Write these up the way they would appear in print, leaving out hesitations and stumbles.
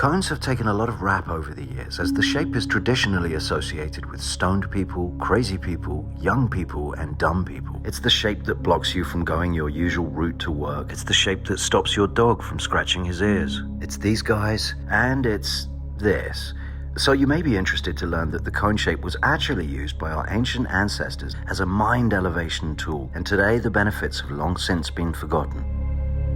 Cones have taken a lot of rap over the years, as the shape is traditionally associated with stoned people, crazy people, young people, and dumb people. It's the shape that blocks you from going your usual route to work. It's the shape that stops your dog from scratching his ears. It's these guys, and it's this. So you may be interested to learn that the cone shape was actually used by our ancient ancestors as a mind elevation tool, and today the benefits have long since been forgotten.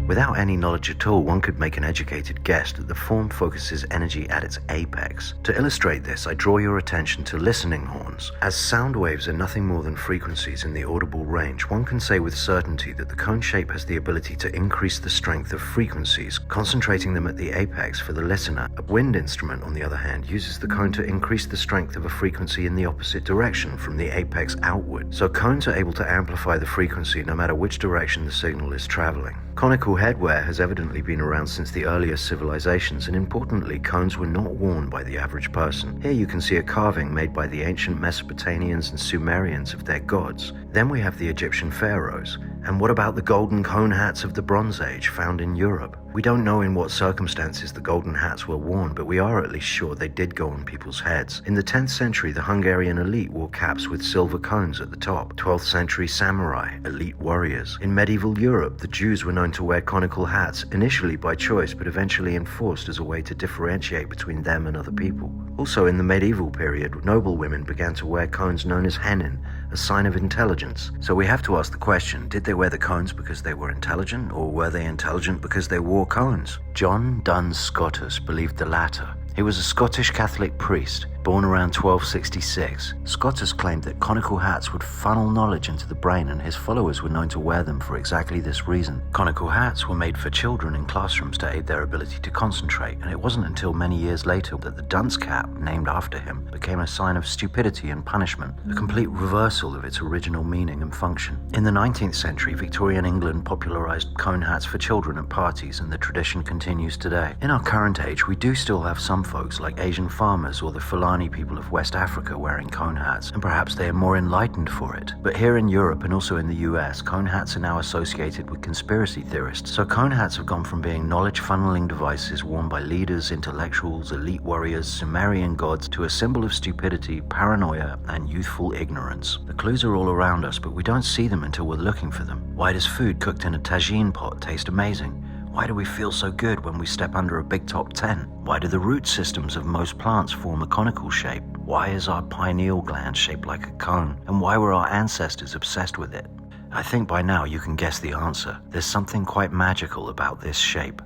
Without any knowledge at all, one could make an educated guess that the form focuses energy at its apex. To illustrate this, I draw your attention to listening horns. As sound waves are nothing more than frequencies in the audible range, one can say with certainty that the cone shape has the ability to increase the strength of frequencies, concentrating them at the apex for the listener. A wind instrument, on the other hand, uses the cone to increase the strength of a frequency in the opposite direction, from the apex outward. So cones are able to amplify the frequency no matter which direction the signal is traveling. Conical headwear has evidently been around since the earliest civilizations, and importantly, cones were not worn by the average person. Here you can see a carving made by the ancient Mesopotamians and Sumerians of their gods. Then we have the Egyptian pharaohs. And what about the golden cone hats of the Bronze Age found in Europe? We don't know in what circumstances the golden hats were worn, but we are at least sure they did go on people's heads. In the 10th century, the Hungarian elite wore caps with silver cones at the top. 12th century samurai, elite warriors. In medieval Europe, the Jews were known to wear conical hats, initially by choice, but eventually enforced as a way to differentiate between them and other people. Also in the medieval period, noble women began to wear cones known as hennin, a sign of intelligence. So we have to ask the question, did they wear the cones because they were intelligent, or were they intelligent because they wore cones? John Duns Scotus believed the latter. He was a Scottish Catholic priest, born around 1266. Scotus claimed that conical hats would funnel knowledge into the brain, and his followers were known to wear them for exactly this reason. Conical hats were made for children in classrooms to aid their ability to concentrate, and it wasn't until many years later that the dunce cap, named after him, became a sign of stupidity and punishment, a complete reversal of its original meaning and function. In the 19th century, Victorian England popularized cone hats for children at parties, and the tradition continues today. In our current age, we do still have some folks like Asian farmers or the Fulani people of West Africa wearing cone hats, and perhaps they are more enlightened for it. But here in Europe and also in the US, cone hats are now associated with conspiracy theorists. So cone hats have gone from being knowledge funneling devices worn by leaders, intellectuals, elite warriors, Sumerian gods, to a symbol of stupidity, paranoia, and youthful ignorance. The clues are all around us, but we don't see them until we're looking for them. Why does food cooked in a tagine pot taste amazing? Why do we feel so good when we step under a big top 10? Why do the root systems of most plants form a conical shape? Why is our pineal gland shaped like a cone? And why were our ancestors obsessed with it? I think by now you can guess the answer. There's something quite magical about this shape.